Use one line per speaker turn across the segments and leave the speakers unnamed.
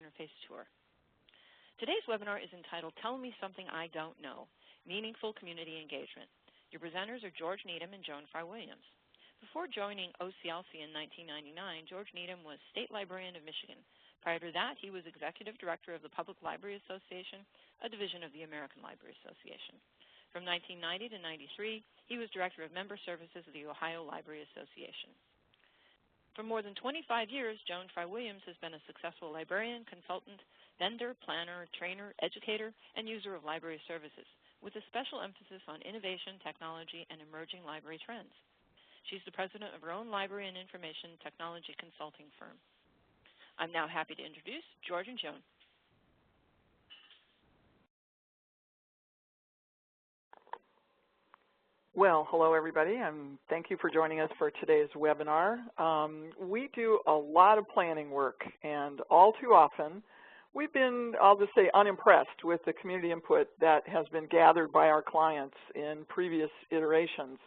Interface Tour. Today's webinar is entitled Tell Me Something I Don't Know, Meaningful Community Engagement. Your presenters are George Needham and Joan Fry-Williams. Before joining OCLC in 1999, George Needham was State Librarian of Michigan. Prior to that, he was Executive Director of the Public Library Association, a division of the American Library Association. From 1990 to 93, he was Director of Member Services of the Ohio Library Association. For more than 25 years, Joan Fry-Williams has been a successful librarian, consultant, vendor, planner, trainer, educator, and user of library services, with a special emphasis on innovation, technology, and emerging library trends. She's the president of her own library and information technology consulting firm. I'm now happy to introduce George and Joan.
Well, hello everybody, and thank you for joining us for today's webinar. We do a lot of planning work, and all too often we've been, I'll just say, unimpressed with the community input that has been gathered by our clients in previous iterations.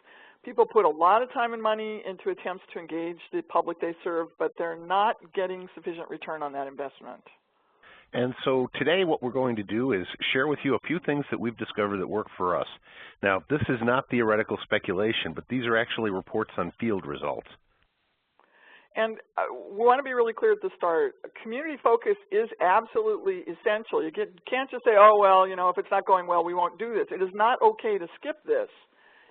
People put a lot of time and money into attempts to engage the public they serve, but they're not getting sufficient return on that investment.
And so today what we're going to do is share with you a few things that we've discovered that work for us. Now, this is not theoretical speculation, but these are actually reports on field results.
And we want to be really clear at the start. Community focus is absolutely essential. You can't just say, oh, well, you know, if it's not going well, we won't do this. It is not okay to skip this.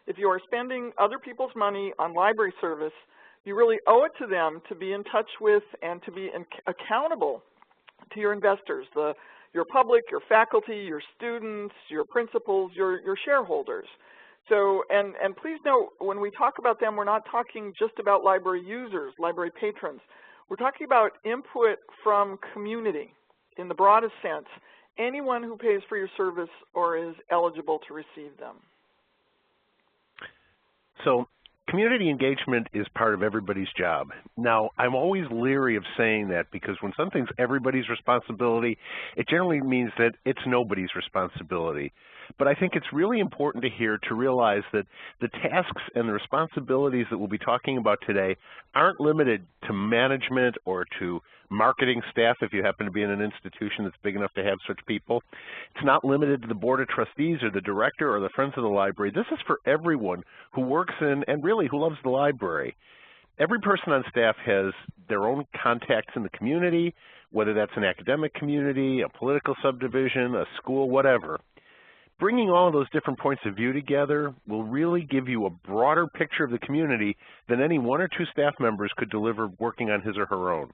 If you are spending other people's money on library service, you really owe it to them to be in touch with and to be accountable to your investors, your public, your faculty, your students, your principals, your shareholders. So, and please note, when we talk about them, we're not talking just about library users, library patrons. We're talking about input from community in the broadest sense, anyone who pays for your service or is eligible to receive them.
So community engagement is part of everybody's job. Now, I'm always leery of saying that because when something's everybody's responsibility, it generally means that it's nobody's responsibility. But I think it's really important to realize that the tasks and the responsibilities that we'll be talking about today aren't limited to management or to marketing staff if you happen to be in an institution that's big enough to have such people. It's not limited to the board of trustees or the director or the friends of the library. This is for everyone who works in and really who loves the library. Every person on staff has their own contacts in the community, whether that's an academic community, a political subdivision, a school, whatever. Bringing all of those different points of view together will really give you a broader picture of the community than any one or two staff members could deliver working on his or her own.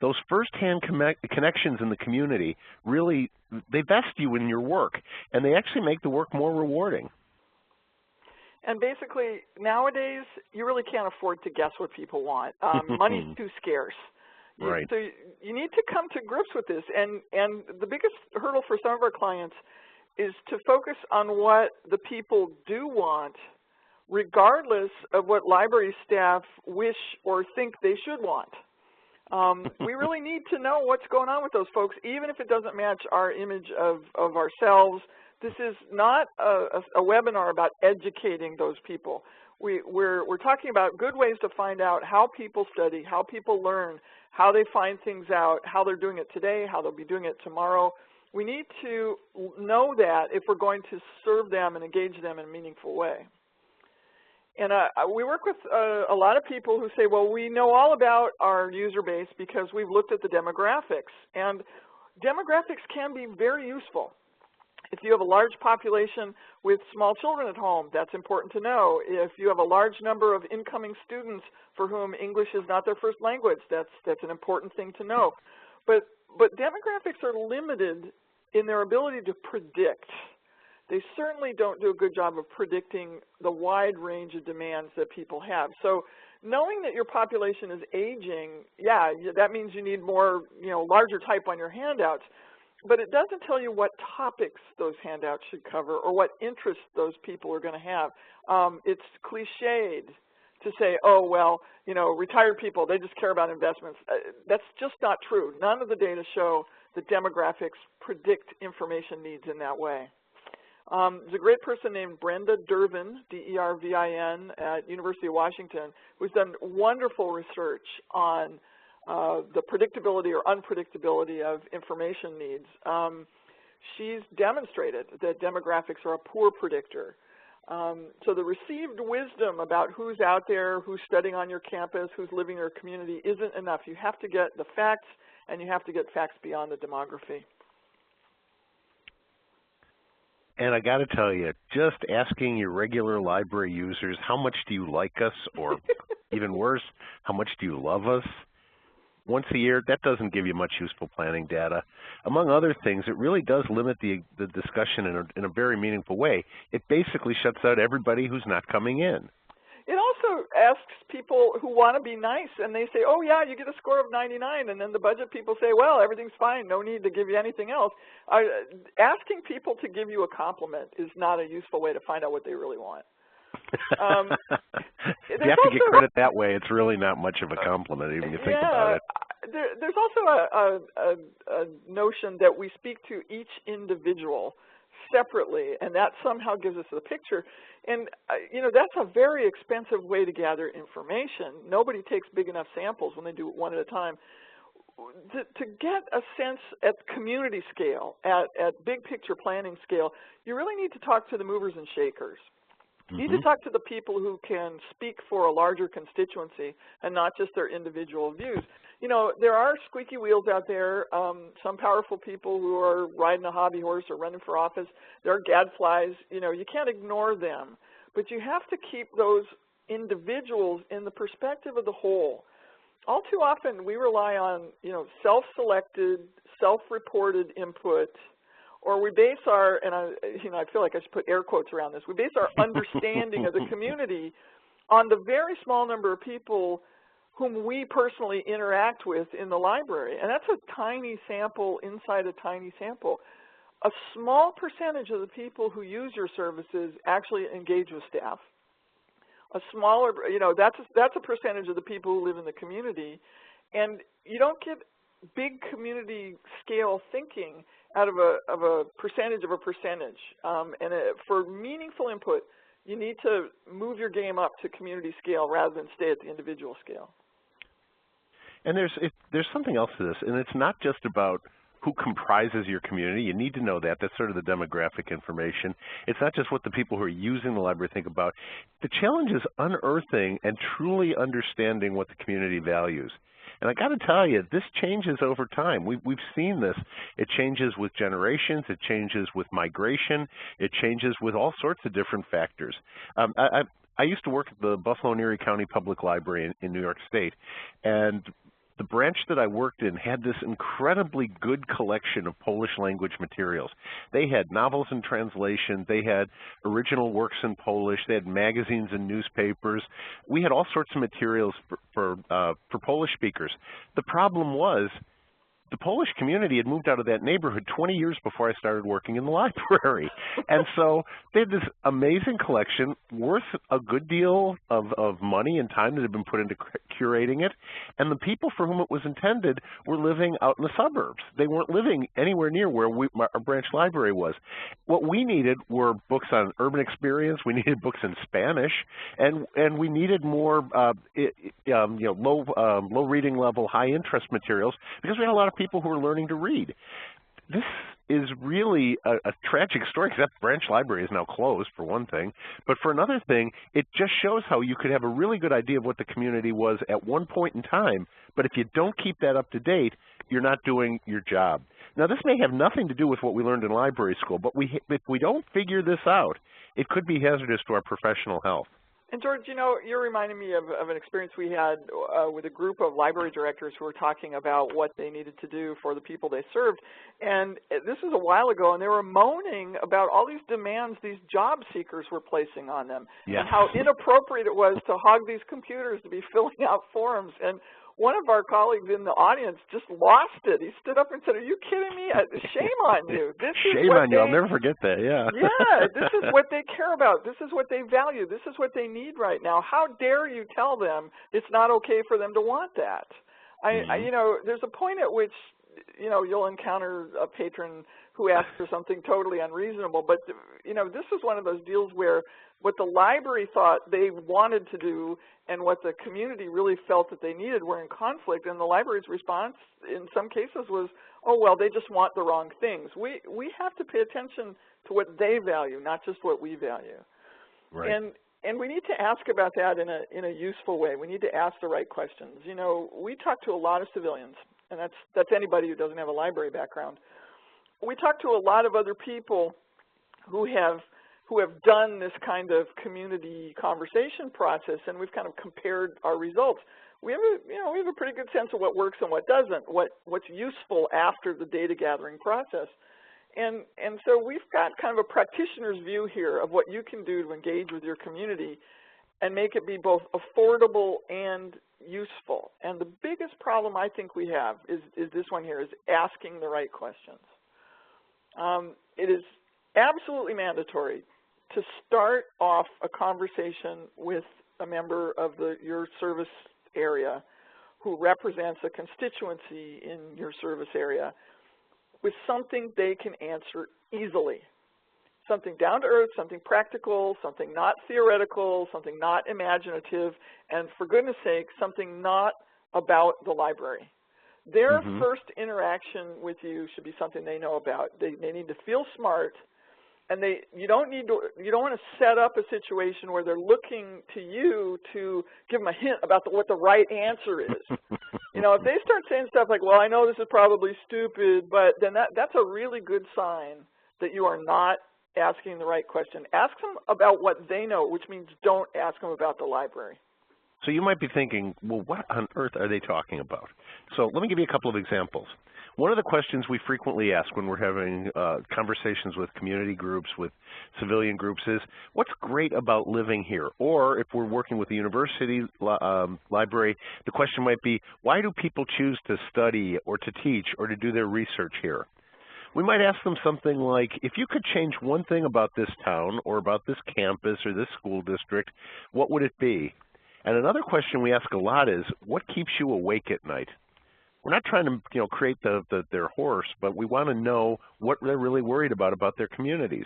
Those first-hand connections in the community really, they vest you in your work, and they actually make the work more rewarding.
And basically, nowadays, you really can't afford to guess what people want. Money's too scarce.
Right.
So you need to come to grips with this. And the biggest hurdle for some of our clients is to focus on what the people do want, regardless of what library staff wish or think they should want. We really need to know what's going on with those folks, even if it doesn't match our image of ourselves. This is not a webinar about educating those people. We're talking about good ways to find out how people study, how people learn, how they find things out, how they're doing it today, how they'll be doing it tomorrow. We need to know that if we're going to serve them and engage them in a meaningful way. And we work with a lot of people who say, well, we know all about our user base because we've looked at the demographics. And demographics can be very useful. If you have a large population with small children at home, that's important to know. If you have a large number of incoming students for whom English is not their first language, that's an important thing to know. But demographics are limited in their ability to predict. They certainly don't do a good job of predicting the wide range of demands that people have. So knowing that your population is aging, yeah, that means you need more, larger type on your handouts. But it doesn't tell you what topics those handouts should cover or what interests those people are going to have. It's cliched to say, oh, well, retired people, they just care about investments. That's just not true. None of the data show that demographics predict information needs in that way. There's a great person named Brenda Dervin, D-E-R-V-I-N, at University of Washington, who's done wonderful research on the predictability or unpredictability of information needs. She's demonstrated that demographics are a poor predictor. So the received wisdom about who's out there, who's studying on your campus, who's living in your community isn't enough. You have to get the facts, and you have to get facts beyond the demography.
And I got to tell you, just asking your regular library users, how much do you like us, or even worse, how much do you love us, once a year, that doesn't give you much useful planning data. Among other things, it really does limit the discussion in a very meaningful way. It basically shuts out everybody who's not coming in.
It also asks people who want to be nice, and they say, oh, yeah, you get a score of 99, and then the budget people say, well, everything's fine, no need to give you anything else. Asking people to give you a compliment is not a useful way to find out what they really want.
If you have to get credit that way, it's really not much of a compliment, even if you think about it.
There's also a notion that we speak to each individual separately, and that somehow gives us the picture. And you know, that's a very expensive way to gather information. Nobody takes big enough samples when they do it one at a time. To get a sense at community scale, at big picture planning scale, you really need to talk to the movers and shakers. You need to talk to the people who can speak for a larger constituency and not just their individual views. You know, there are squeaky wheels out there, some powerful people who are riding a hobby horse or running for office. There are gadflies. You know, you can't ignore them. But you have to keep those individuals in the perspective of the whole. All too often we rely on, you know, self-selected, self-reported input, or we base our, and I feel like I should put air quotes around this, we base our understanding of the community on the very small number of people whom we personally interact with in the library. And that's a tiny sample inside a tiny sample. A small percentage of the people who use your services actually engage with staff. A smaller, you know, that's a percentage of the people who live in the community. And you don't get big community scale thinking out of a percentage of a percentage. For meaningful input, you need to move your game up to community scale rather than stay at the individual scale.
And there's something else to this, and it's not just about who comprises your community. You need to know that. That's sort of the demographic information. It's not just what the people who are using the library think about. The challenge is unearthing and truly understanding what the community values. And I got to tell you, this changes over time. We've seen this. It changes with generations. It changes with migration. It changes with all sorts of different factors. I used to work at the Buffalo and Erie County Public Library in New York State, and the branch that I worked in had this incredibly good collection of Polish language materials. They had novels in translation. They had original works in Polish. They had magazines and newspapers. We had all sorts of materials for Polish speakers. The problem was the Polish community had moved out of that neighborhood 20 years before I started working in the library. And so they had this amazing collection worth a good deal of money and time that had been put into curating it. And the people for whom it was intended were living out in the suburbs. They weren't living anywhere near where our branch library was. What we needed were books on urban experience. We needed books in Spanish. And we needed more low reading level, high interest materials because we had a lot of people who are learning to read. This is really a tragic story because that branch library is now closed, for one thing. But for another thing, it just shows how you could have a really good idea of what the community was at one point in time, but if you don't keep that up to date, you're not doing your job. Now, this may have nothing to do with what we learned in library school, but if we don't figure this out, it could be hazardous to our professional health.
And George, you know, you're reminding me of an experience we had with a group of library directors who were talking about what they needed to do for the people they served. And this was a while ago, and they were moaning about all these demands these job seekers were placing on them, and how inappropriate it was to hog these computers to be filling out forms. And one of our colleagues in the audience just lost it. He stood up and said, "Are you kidding me? Shame on you. This is
Shame on you. I'll never forget that, yeah.
Yeah, this is what they care about. This is what they value. This is what they need right now. How dare you tell them it's not okay for them to want that?" You know, there's a point at which you know, you'll encounter a patron who asks for something totally unreasonable. But, you know, this is one of those deals where what the library thought they wanted to do and what the community really felt that they needed were in conflict, and the library's response in some cases was, oh, well, they just want the wrong things. We have to pay attention to what they value, not just what we value.
Right.
And we need to ask about that in a useful way. We need to ask the right questions. You know, we talk to a lot of civilians, and that's anybody who doesn't have a library background. We talk to a lot of other people who have done this kind of community conversation process, and we've kind of compared our results. We have a pretty good sense of what works and what doesn't, what's useful after the data gathering process. And so we've got kind of a practitioner's view here of what you can do to engage with your community and make it be both affordable and useful. And the biggest problem I think we have is this one here, is asking the right questions. It is absolutely mandatory to start off a conversation with a member of your service area who represents a constituency in your service area with something they can answer easily. Something down to earth, something practical, something not theoretical, something not imaginative, and for goodness sake, something not about the library. Their first interaction with you should be something they know about. They need to feel smart, and you don't want to set up a situation where they're looking to you to give them a hint about what the right answer is. You know, if they start saying stuff like, well, I know this is probably stupid, but then that's a really good sign that you are not asking the right question. Ask them about what they know, which means don't ask them about the library.
So you might be thinking, well, what on earth are they talking about? So let me give you a couple of examples. One of the questions we frequently ask when we're having conversations with community groups, with civilian groups is, what's great about living here? Or if we're working with a university library, the question might be, why do people choose to study or to teach or to do their research here? We might ask them something like, if you could change one thing about this town or about this campus or this school district, what would it be? And another question we ask a lot is, what keeps you awake at night? We're not trying to, create their horse, but we want to know what they're really worried about their communities.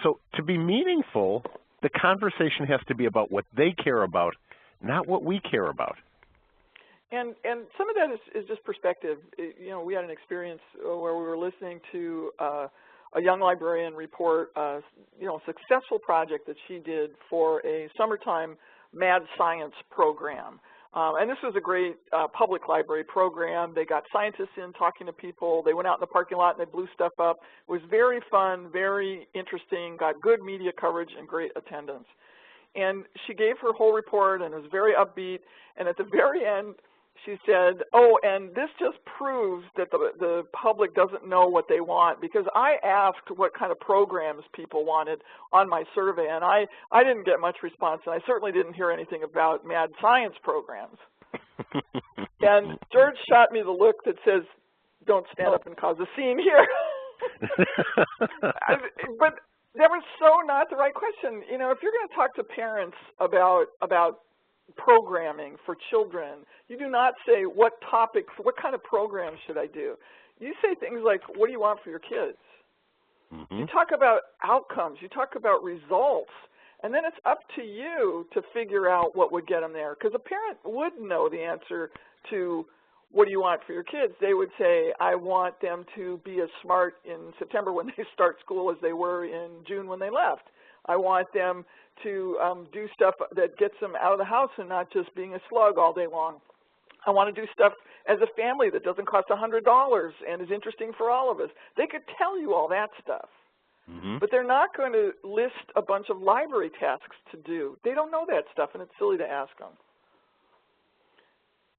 So to be meaningful, the conversation has to be about what they care about, not what we care about.
And some of that is just perspective. We had an experience where we were listening to a young librarian report a successful project that she did for a summertime mad science program. And this was a great public library program. They got scientists in talking to people. They went out in the parking lot and they blew stuff up. It was very fun, very interesting, got good media coverage and great attendance. And she gave her whole report and it was very upbeat. And at the very end, she said, oh, and this just proves that the public doesn't know what they want, because I asked what kind of programs people wanted on my survey, and I didn't get much response, and I certainly didn't hear anything about mad science programs. And George shot me the look that says, don't stand up and cause a scene here. But that was so not the right question. If you're going to talk to parents about programming for children, you do not say what topics, what kind of programs should I do. You say things like, what do you want for your kids? You talk about outcomes, you talk about results, and then it's up to you to figure out what would get them there. Because a parent would know the answer to what do you want for your kids. They would say, I want them to be as smart in September when they start school as they were in June when they left. I want them to do stuff that gets them out of the house and not just being a slug all day long. I want to do stuff as a family that doesn't cost $100 and is interesting for all of us. They could tell you all that stuff, but they're not going to list a bunch of library tasks to do. They don't know that stuff, and it's silly to ask them.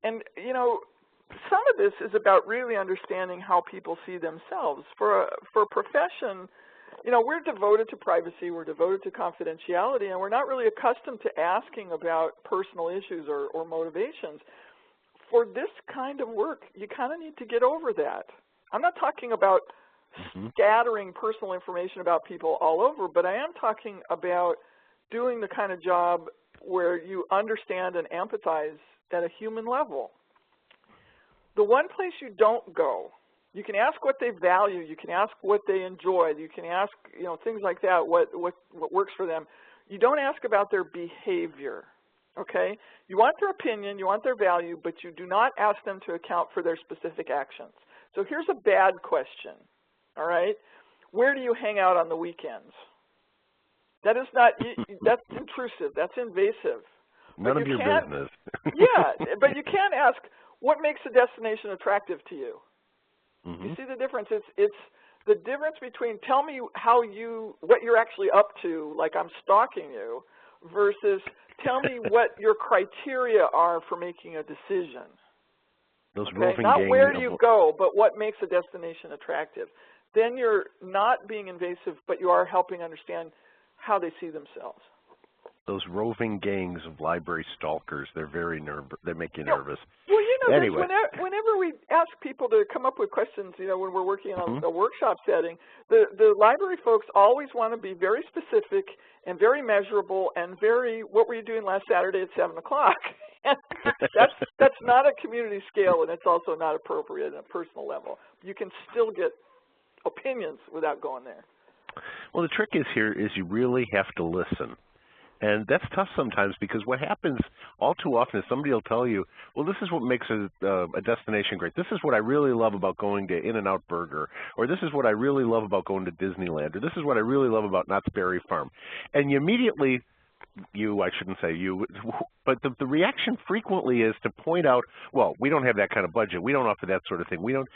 And, some of this is about really understanding how people see themselves. For a profession, we're devoted to privacy, we're devoted to confidentiality, and we're not really accustomed to asking about personal issues or motivations. For this kind of work, you kind of need to get over that. I'm not talking about scattering personal information about people all over, but I am talking about doing the kind of job where you understand and empathize at a human level. The one place you don't go, you can ask what they value, you can ask what they enjoy, you can ask, you know, things like that, what works for them. You don't ask about their behavior, okay? You want their opinion, you want their value, but you do not ask them to account for their specific actions. So here's a bad question, all right? Where do you hang out on the weekends? That is not, that's intrusive, that's invasive.
None of your business.
Yeah, but you can't ask, what makes a destination attractive to you?
Mm-hmm.
You see the difference? It's the difference between tell me what you're actually up to, like I'm stalking you, versus tell me what your criteria are for making a decision.
Those
okay?
roving
Not
gangs
where do you go, but what makes a destination attractive. Then you're not being invasive, but you are helping understand how they see themselves.
Those roving gangs of library stalkers, they're very they make you nervous.
Well, you know,
anyway.
whenever we ask people to come up with questions, you know, when we're working on a workshop setting, the library folks always want to be very specific and very measurable and very, what were you doing last Saturday at 7 o'clock? that's not a community scale, and it's also not appropriate at a personal level. You can still get opinions without going there.
Well, the trick here is you really have to listen. And that's tough sometimes, because what happens all too often is somebody will tell you, well, this is what makes a destination great. This is what I really love about going to In-N-Out Burger, or this is what I really love about going to Disneyland, or this is what I really love about Knott's Berry Farm. And you immediately, I shouldn't say you, but the reaction frequently is to point out, well, we don't have that kind of budget. We don't offer that sort of thing. We don't.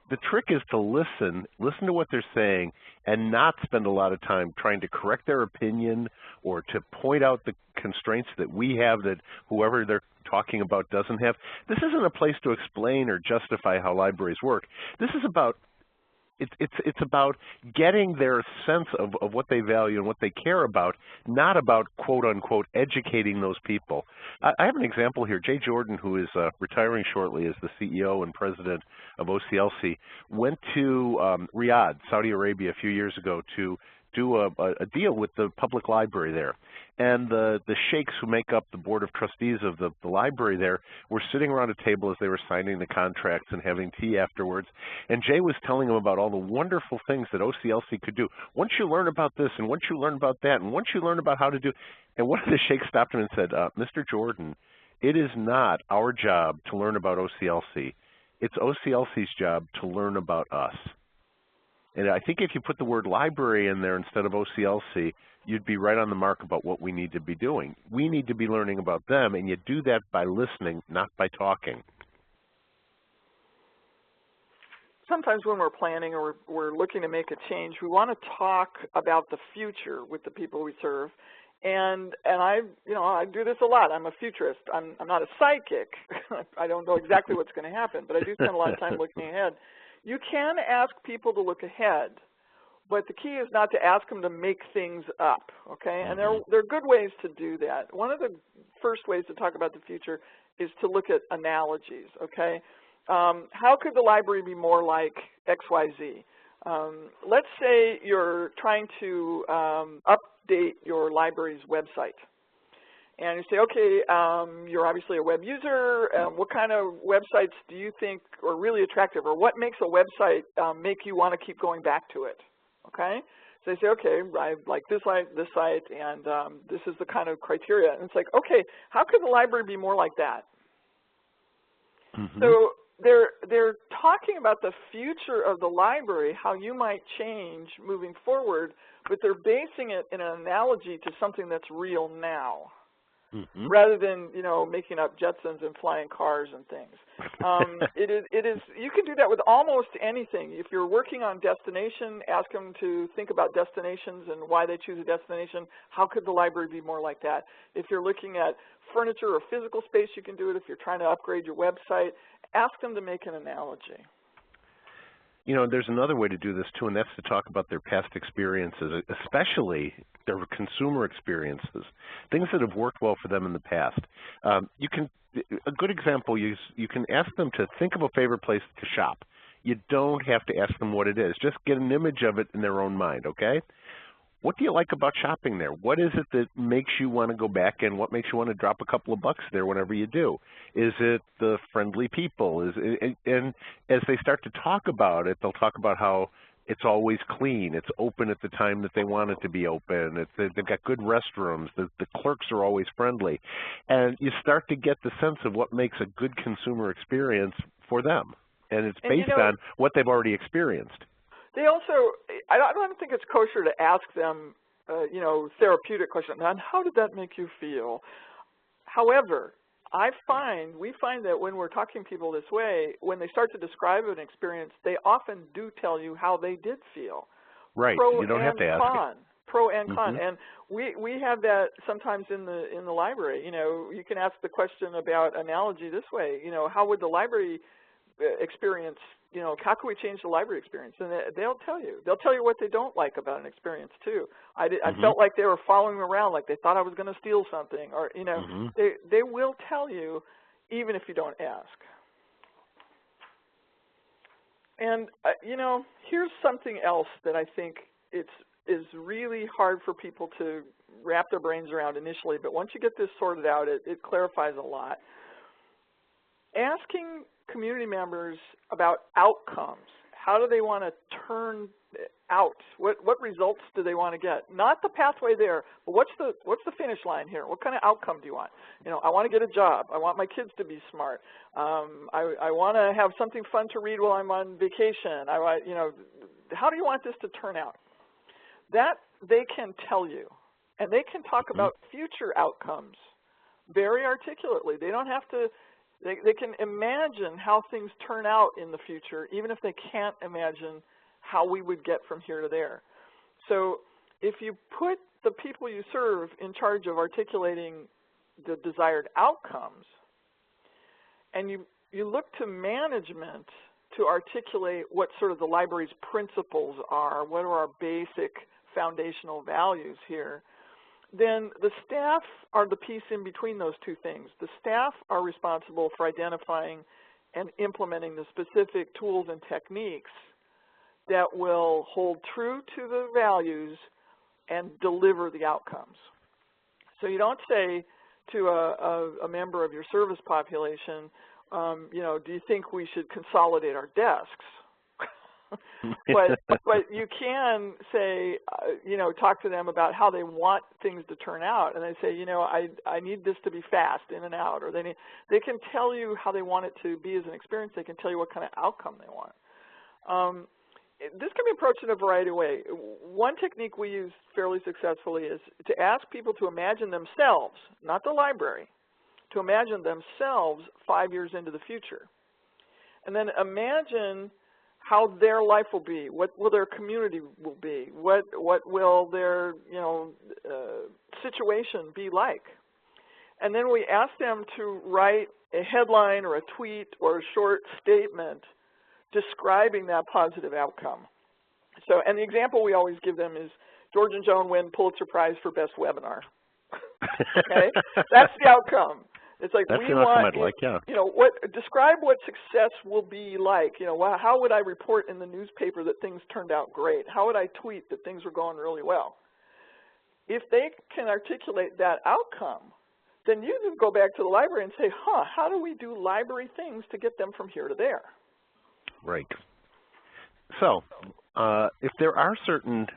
The trick is to listen to what they're saying, and not spend a lot of time trying to correct their opinion or to point out the constraints that we have that whoever they're talking about doesn't have. This isn't a place to explain or justify how libraries work. This is about it's about getting their sense of what they value and what they care about, not about, quote unquote, educating those people. I have an example here. Jay Jordan, who is retiring shortly as the CEO and president of OCLC, went to Riyadh, Saudi Arabia, a few years ago to do a deal with the public library there. And the sheikhs who make up the board of trustees of the library there were sitting around a table as they were signing the contracts and having tea afterwards. And Jay was telling them about all the wonderful things that OCLC could do. Once you learn about this, and once you learn about that, and once you learn about how to do, and one of the sheikhs stopped him and said, Mr. Jordan, it is not our job to learn about OCLC. It's OCLC's job to learn about us. And I think if you put the word library in there instead of OCLC, you'd be right on the mark about what we need to be doing. We need to be learning about them, and you do that by listening, not by talking.
Sometimes when we're planning or we're looking to make a change, we want to talk about the future with the people we serve. And I do this a lot. I'm a futurist. I'm not a psychic. I don't know exactly what's going to happen, but I do spend a lot of time looking ahead. You can ask people to look ahead, but the key is not to ask them to make things up, okay? And there are good ways to do that. One of the first ways to talk about the future is to look at analogies, okay? How could the library be more like XYZ? Let's say you're trying to update your library's website. And you say, okay, you're obviously a web user. What kind of websites do you think are really attractive? Or what makes a website make you want to keep going back to it? Okay? So they say, okay, I like this site, and this is the kind of criteria. And it's like, okay, how could the library be more like that? So they're talking about the future of the library, how you might change moving forward, but they're basing it in an analogy to something that's real now. Rather than, you know, making up Jetsons and flying cars and things. It is, you can do that with almost anything. If you're working on destination, ask them to think about destinations and why they choose a destination. How could the library be more like that? If you're looking at furniture or physical space, you can do it. If you're trying to upgrade your website, ask them to make an analogy.
You know, there's another way to do this too, and that's to talk about their past experiences, especially their consumer experiences, things that have worked well for them in the past. A good example is you can ask them to think of a favorite place to shop. You don't have to ask them what it is. Just get an image of it in their own mind, okay? what do you like about shopping there? What is it that makes you want to go back, and what makes you want to drop a couple of bucks there whenever you do? Is it the friendly people? And as they start to talk about it, they'll talk about how it's always clean. It's open at the time that they want it to be open. They've got good restrooms. The clerks are always friendly. And you start to get the sense of what makes a good consumer experience for them. And it's based on what they've already experienced.
They also, I don't think it's kosher to ask them, therapeutic questions. And how did that make you feel? However, we find that when we're talking to people this way, when they start to describe an experience, they often do tell you how they did feel.
Right. You don't have to ask it.
Pro and con. And we have that sometimes in the library. You can ask the question about analogy this way. How would the library experience, how can we change the library experience? And they'll tell you. They'll tell you what they don't like about an experience too. I felt like they were following me around, like they thought I was going to steal something, or they will tell you even if you don't ask. And here's something else that I think is really hard for people to wrap their brains around initially, but once you get this sorted out, it clarifies a lot. Asking community members about outcomes. How do they want to turn out? What results do they want to get? Not the pathway there, but what's the finish line here? What kind of outcome do you want? I want to get a job. I want my kids to be smart. I want to have something fun to read while I'm on vacation. How do you want this to turn out? That they can tell you, and they can talk about future outcomes very articulately. They don't have to. They can imagine how things turn out in the future, even if they can't imagine how we would get from here to there. So if you put the people you serve in charge of articulating the desired outcomes, and you look to management to articulate what sort of the library's principles are, what are our basic foundational values here, then the staff are the piece in between those two things. The staff are responsible for identifying and implementing the specific tools and techniques that will hold true to the values and deliver the outcomes. So you don't say to a member of your service population, do you think we should consolidate our desks? but you can say, talk to them about how they want things to turn out, and they say, I need this to be fast, in and out, or they can tell you how they want it to be as an experience. They can tell you what kind of outcome they want. This can be approached in a variety of ways. One technique we use fairly successfully is to ask people to imagine themselves, not the library, to imagine themselves 5 years into the future, and then imagine how their life will be, what will their community will be, what will their situation be like. And then we ask them to write a headline or a tweet or a short statement describing that positive outcome. So, and the example we always give them is George and Joan win Pulitzer Prize for Best Webinar. Okay, that's the outcome. It's like
that's
we
an
want,
outcome I'd like, yeah.
Describe what success will be like. How would I report in the newspaper that things turned out great? How would I tweet that things were going really well? If they can articulate that outcome, then you can go back to the library and say, how do we do library things to get them from here to there?
Right. So, if there are certain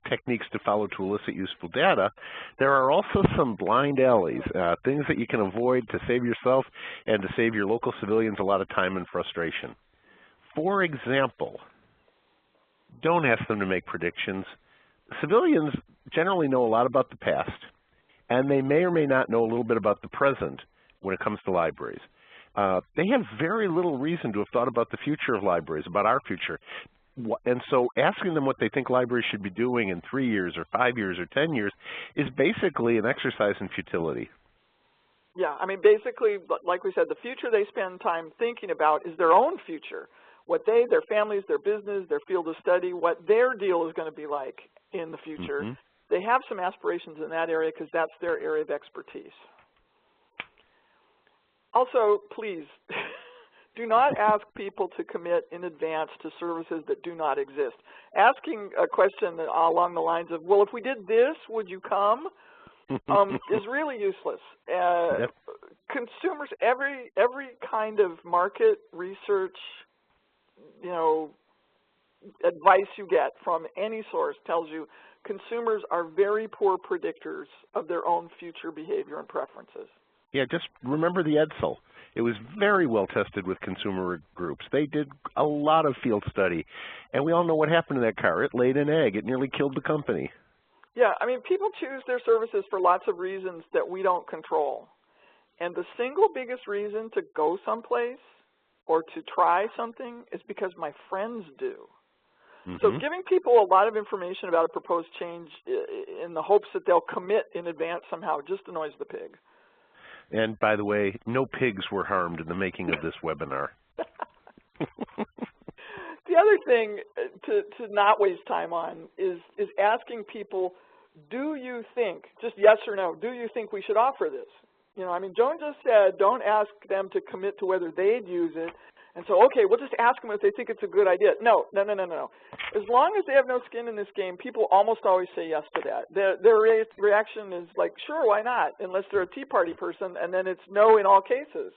techniques to follow to elicit useful data, there are also some blind alleys, things that you can avoid to save yourself and to save your local civilians a lot of time and frustration. For example, don't ask them to make predictions. Civilians generally know a lot about the past, and they may or may not know a little bit about the present when it comes to libraries. They have very little reason to have thought about the future of libraries, about our future. And so asking them what they think libraries should be doing in 3 years or 5 years or 10 years is basically an exercise in futility.
Yeah, I mean, basically, like we said, the future they spend time thinking about is their own future, what they, their families, their business, their field of study, what their deal is going to be like in the future. Mm-hmm. They have some aspirations in that area because that's their area of expertise. Also, please, Do not ask people to commit in advance to services that do not exist. Asking a question along the lines of, well, if we did this, would you come, is really useless. Consumers, every kind of market research, advice you get from any source tells you consumers are very poor predictors of their own future behavior and preferences.
Yeah, just remember the Edsel. It was very well tested with consumer groups. They did a lot of field study, and we all know what happened to that car. It laid an egg. It nearly killed the company.
Yeah, I mean, people choose their services for lots of reasons that we don't control. And the single biggest reason to go someplace or to try something is because my friends do. So giving people a lot of information about a proposed change in the hopes that they'll commit in advance somehow just annoys the pig.
And by the way, no pigs were harmed in the making of this webinar.
The other thing to not waste time on is asking people, do you think, just yes or no, do you think we should offer this? I mean, Joan just said don't ask them to commit to whether they'd use it. And so, okay, we'll just ask them if they think it's a good idea. No. As long as they have no skin in this game, people almost always say yes to that. Their reaction is like, sure, why not? Unless they're a Tea Party person, and then it's no in all cases.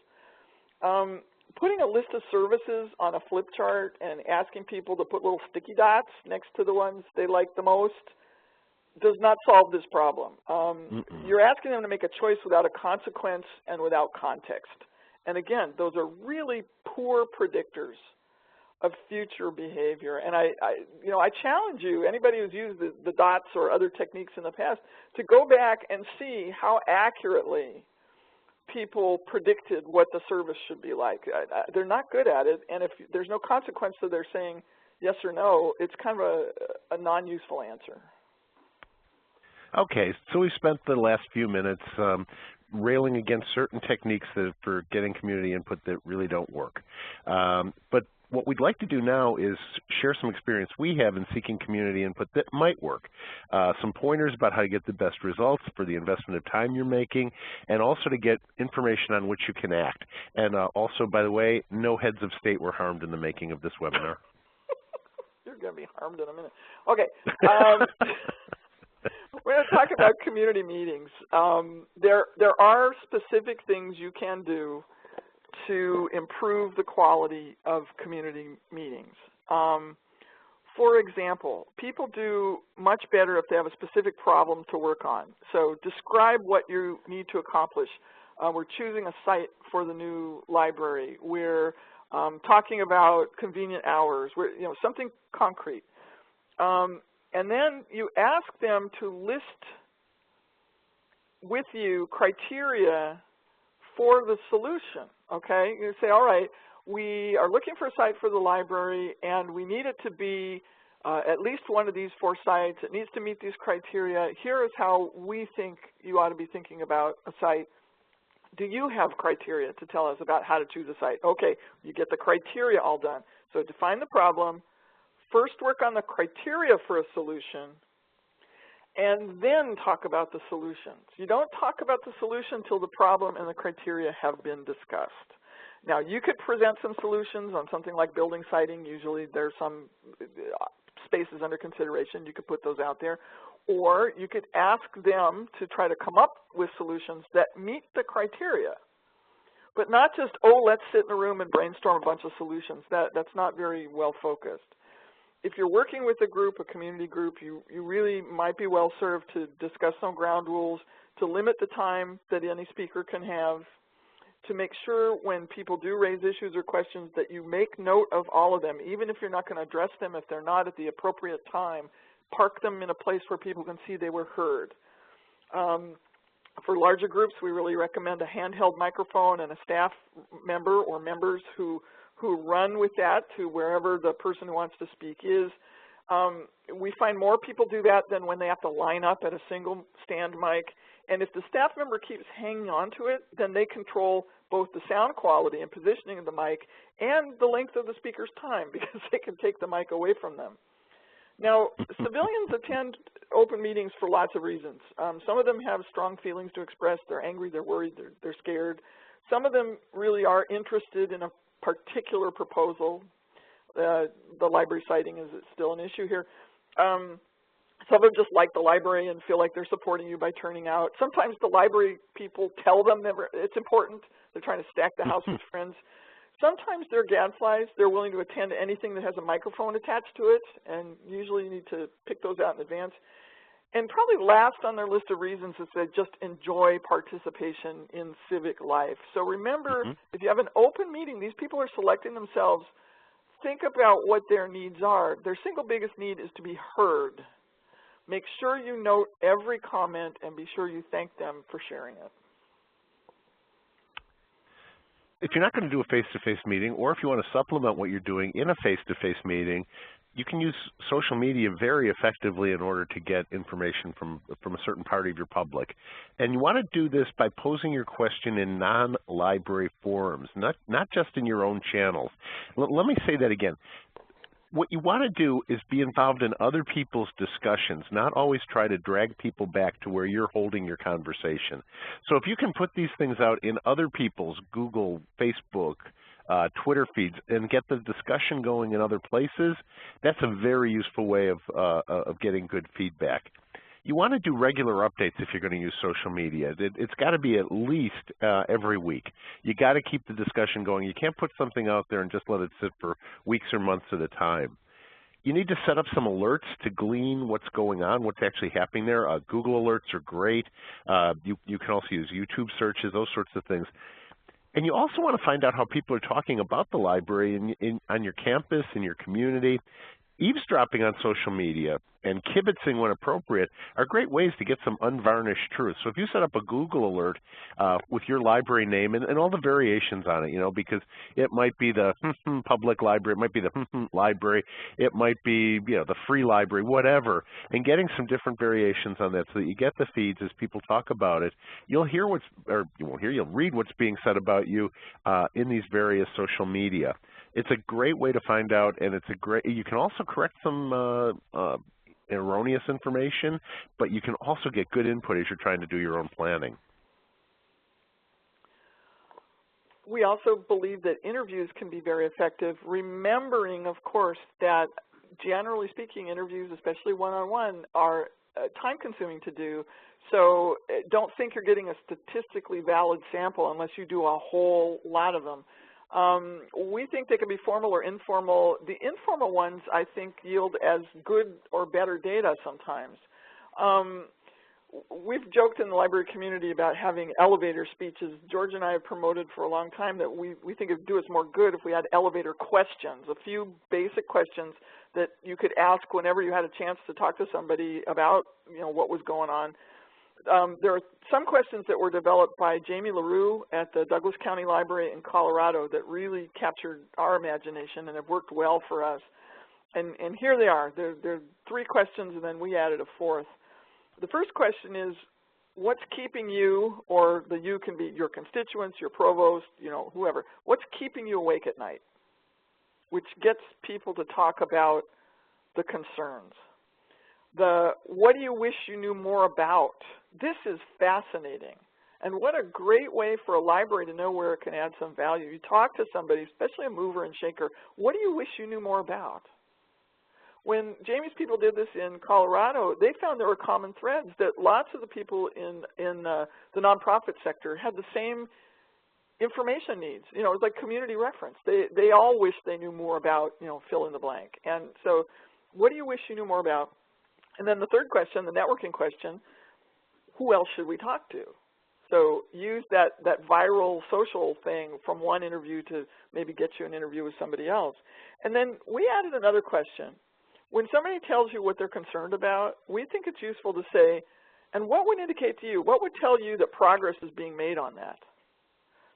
Putting a list of services on a flip chart and asking people to put little sticky dots next to the ones they like the most does not solve this problem. You're asking them to make a choice without a consequence and without context. And again, those are really poor predictors of future behavior. And I challenge you, anybody who's used the dots or other techniques in the past, to go back and see how accurately people predicted what the service should be like. They're not good at it, and if there's no consequence to their saying yes or no, it's kind of a non-useful answer.
Okay, so we spent the last few minutes railing against certain techniques for getting community input that really don't work. But what we'd like to do now is share some experience we have in seeking community input that might work. Some pointers about how to get the best results for the investment of time you're making, and also to get information on which you can act. And also, by the way, no heads of state were harmed in the making of this webinar.
You're going to be harmed in a minute. Okay. We're going to talk about community meetings. There are specific things you can do to improve the quality of community meetings. For example, people do much better if they have a specific problem to work on. So describe what you need to accomplish. We're choosing a site for the new library. We're talking about convenient hours. We're, something concrete. And then you ask them to list with you criteria for the solution, okay? You say, all right, we are looking for a site for the library, and we need it to be at least one of these 4 sites. It needs to meet these criteria. Here is how we think you ought to be thinking about a site. Do you have criteria to tell us about how to choose a site? Okay, you get the criteria all done. So define the problem. First work on the criteria for a solution, and then talk about the solutions. You don't talk about the solution until the problem and the criteria have been discussed. Now, you could present some solutions on something like building siting. Usually there's some spaces under consideration. You could put those out there. Or you could ask them to try to come up with solutions that meet the criteria. But not just, oh, let's sit in a room and brainstorm a bunch of solutions. That's not very well focused. If you're working with a group, a community group, you really might be well served to discuss some ground rules, to limit the time that any speaker can have, to make sure when people do raise issues or questions that you make note of all of them, even if you're not going to address them if they're not at the appropriate time. Park them in a place where people can see they were heard. For larger groups, we really recommend a handheld microphone and a staff member or members who run with that to wherever the person who wants to speak is. We find more people do that than when they have to line up at a single stand mic. And if the staff member keeps hanging on to it, then they control both the sound quality and positioning of the mic and the length of the speaker's time, because they can take the mic away from them. Now, civilians attend open meetings for lots of reasons. Some of them have strong feelings to express. They're angry, they're worried, they're scared. Some of them really are interested in a particular proposal. The library citing is still an issue here. Some of them just like the library and feel like they're supporting you by turning out. Sometimes the library people tell them that it's important. They're trying to stack the house with friends. Sometimes they're gadflies. They're willing to attend anything that has a microphone attached to it, and usually you need to pick those out in advance. And probably last on their list of reasons is they just enjoy participation in civic life. So remember, if you have an open meeting, these people are selecting themselves. Think about what their needs are. Their single biggest need is to be heard. Make sure you note every comment and be sure you thank them for sharing it.
If you're not going to do a face-to-face meeting, or if you want to supplement what you're doing in a face-to-face meeting, you can use social media very effectively in order to get information from a certain part of your public. And you want to do this by posing your question in non-library forums, not just in your own channels. Let me say that again. What you want to do is be involved in other people's discussions, not always try to drag people back to where you're holding your conversation. So if you can put these things out in other people's Google, Facebook, Twitter feeds and get the discussion going in other places, that's a very useful way of getting good feedback. You want to do regular updates if you're going to use social media. It's got to be at least every week. You got to keep the discussion going. You can't put something out there and just let it sit for weeks or months at a time. You need to set up some alerts to glean what's going on, what's actually happening there. Google alerts are great. You can also use YouTube searches, those sorts of things. And you also want to find out how people are talking about the library on your campus, in your community. Eavesdropping on social media and kibitzing when appropriate are great ways to get some unvarnished truth. So if you set up a Google alert with your library name and all the variations on it, you know, because it might be the public library, it might be the library, it might be, you know, the free library, whatever, and getting some different variations on that so that you get the feeds as people talk about it. You'll hear what's, or you won't hear, you'll read what's being said about you in these various social media. It's a great way to find out, and it's a great, you can also correct some erroneous information, but you can also get good input as you're trying to do your own planning.
We also believe that interviews can be very effective, remembering, of course, that generally speaking, interviews, especially one-on-one, are time-consuming to do. So don't think you're getting a statistically valid sample unless you do a whole lot of them. We think they can be formal or informal. The informal ones, I think, yield as good or better data sometimes. We've joked in the library community about having elevator speeches. George and I have promoted for a long time that we think it would do us more good if we had elevator questions, a few basic questions that you could ask whenever you had a chance to talk to somebody about, you know, what was going on. There are some questions that were developed by Jamie LaRue at the Douglas County Library in Colorado that really captured our imagination and have worked well for us. And here they are. There are 3 questions, and then we added a 4th. The first question is, what's keeping you, or the you can be your constituents, your provost, you know, whoever, what's keeping you awake at night? Which gets people to talk about the concerns. The what do you wish you knew more about? This is fascinating. And what a great way for a library to know where it can add some value. You talk to somebody, especially a mover and shaker, what do you wish you knew more about? When Jamie's people did this in Colorado, they found there were common threads that lots of the people in the nonprofit sector had the same information needs. You know, it was like community reference. They all wish they knew more about, you know, fill in the blank. And so what do you wish you knew more about? And then the third question, the networking question, who else should we talk to? So use that viral social thing from one interview to maybe get you an interview with somebody else. And then we added another question. When somebody tells you what they're concerned about, we think it's useful to say, and what would indicate to you, what would tell you that progress is being made on that?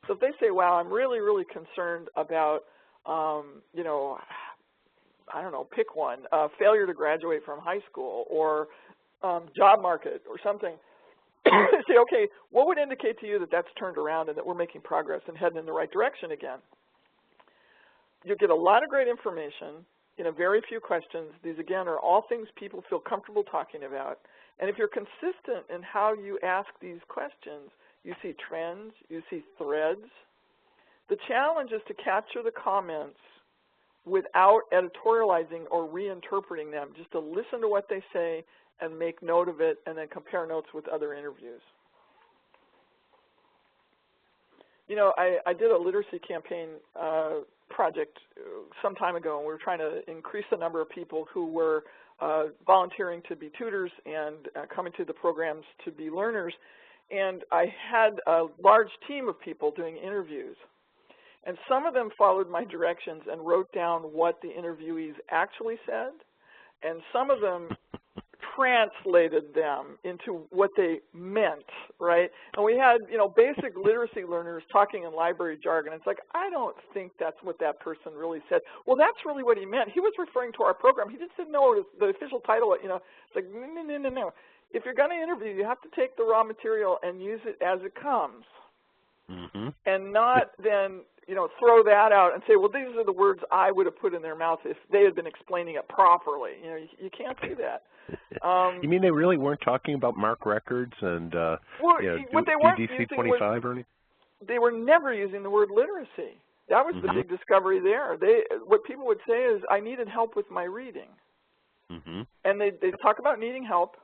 So if they say, wow, I'm really, really concerned about, you know, I don't know, pick one, failure to graduate from high school or job market or something. Say, okay, what would indicate to you that that's turned around and that we're making progress and heading in the right direction again? You'll get a lot of great information in a very few questions. These, again, are all things people feel comfortable talking about. And if you're consistent in how you ask these questions, you see trends, you see threads. The challenge is to capture the comments without editorializing or reinterpreting them, just to listen to what they say and make note of it and then compare notes with other interviews. You know, I did a literacy campaign project some time ago, and we were trying to increase the number of people who were volunteering to be tutors and coming to the programs to be learners. And I had a large team of people doing interviews. And some of them followed my directions and wrote down what the interviewees actually said, and some of them translated them into what they meant, right? And we had, you know, basic literacy learners talking in library jargon. It's like, I don't think that's what that person really said. Well, that's really what he meant. He was referring to our program. He just didn't know the official title. You know, it's like, no. If you're going to interview, you have to take the raw material and use it as it comes, and not then, you know, throw that out and say, well, these are the words I would have put in their mouth if they had been explaining it properly. You know, you can't do that.
You mean they really weren't talking about MARC records and
well,
you know,
what they weren't
DDC 25 or anything?
They were never using the word literacy. That was the big discovery there. What people would say is, I needed help with my reading. And they talk about needing help.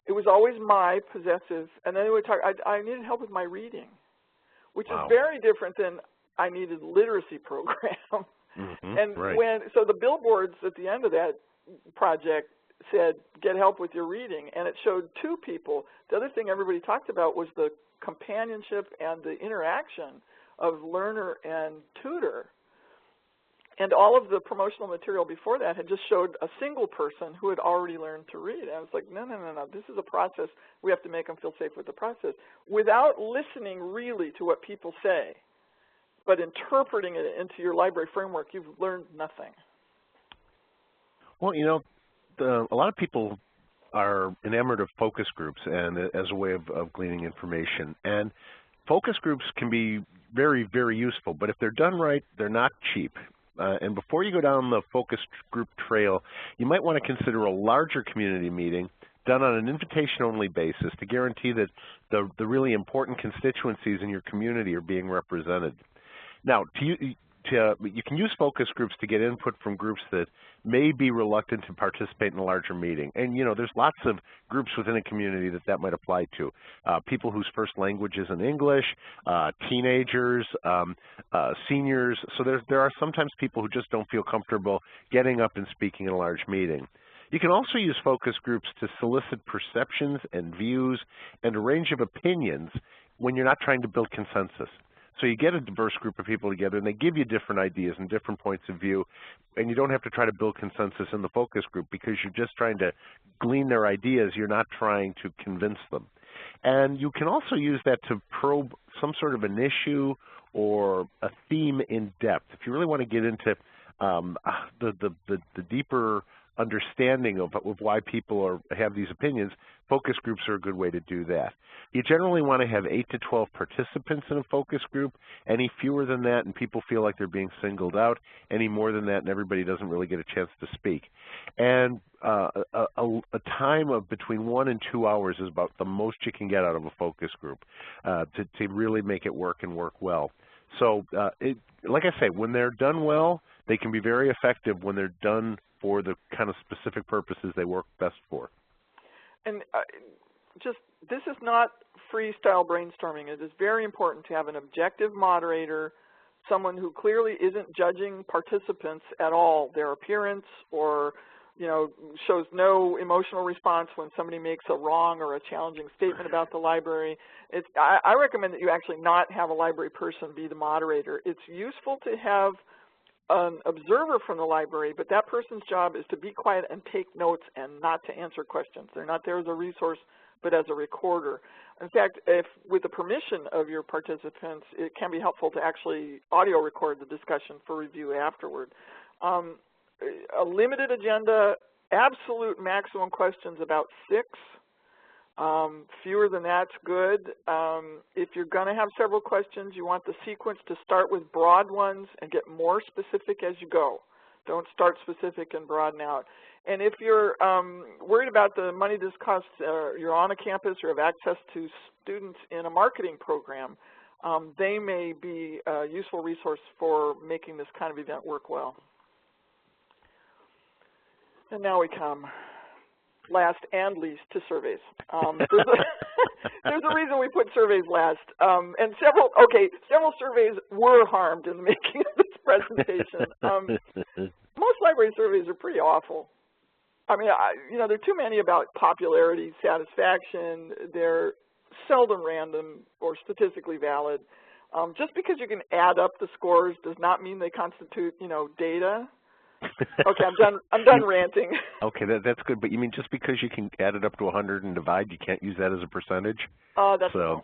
It was always my possessive, and then they would talk, I needed help with my reading, which is very different than I needed literacy program. And so the billboards at the end of that project said, get help with your reading, and it showed two people. The other thing everybody talked about was the companionship and the interaction of learner and tutor. And all of the promotional material before that had just showed a single person who had already learned to read. And I was like, no, this is a process. We have to make them feel safe with the process, without listening really to what people say, but interpreting it into your library framework. You've learned nothing.
Well, you know, a lot of people are enamored of focus groups and as a way of gleaning information. And focus groups can be very, very useful, but if they're done right, they're not cheap. And before you go down the focus group trail, you might want to consider a larger community meeting done on an invitation-only basis to guarantee that the really important constituencies in your community are being represented. Now, you can use focus groups to get input from groups that may be reluctant to participate in a larger meeting. And, you know, there's lots of groups within a community that might apply to. People whose first language isn't English, teenagers, seniors. So there are sometimes people who just don't feel comfortable getting up and speaking in a large meeting. You can also use focus groups to solicit perceptions and views and a range of opinions when you're not trying to build consensus. So you get a diverse group of people together, and they give you different ideas and different points of view, and you don't have to try to build consensus in the focus group because you're just trying to glean their ideas. You're not trying to convince them. And you can also use that to probe some sort of an issue or a theme in depth. If you really want to get into the deeper understanding of why people have these opinions, focus groups are a good way to do that. You generally want to have 8 to 12 participants in a focus group. Any fewer than that and people feel like they're being singled out. Any more than that and everybody doesn't really get a chance to speak. And a time of between 1 and 2 hours is about the most you can get out of a focus group to really make it work and work well. So like I say, when they're done well, they can be very effective when they're done for the kind of specific purposes they work best for.
And this is not freestyle brainstorming. It is very important to have an objective moderator, someone who clearly isn't judging participants at all, their appearance, or shows no emotional response when somebody makes a wrong or a challenging statement about the library. I recommend that you actually not have a library person be the moderator. It's useful to have an observer from the library, but that person's job is to be quiet and take notes and not to answer questions. They're not there as a resource, but as a recorder. In fact, if with the permission of your participants, it can be helpful to actually audio record the discussion for review afterward. A limited agenda, absolute maximum questions about 6. Fewer than that's good. If you're going to have several questions, you want the sequence to start with broad ones and get more specific as you go. Don't start specific and broaden out. And if you're worried about the money this costs, you're on a campus or have access to students in a marketing program, they may be a useful resource for making this kind of event work well. And now we come, last and least, to surveys. There's a reason we put surveys last. And several surveys were harmed in the making of this presentation. Most library surveys are pretty awful. I mean, there are too many about popularity, satisfaction. They're seldom random or statistically valid. Just because you can add up the scores does not mean they constitute, data. Okay, I'm done ranting.
Okay, that's good. But you mean just because you can add it up to 100 and divide, you can't use that as a percentage?
That's so.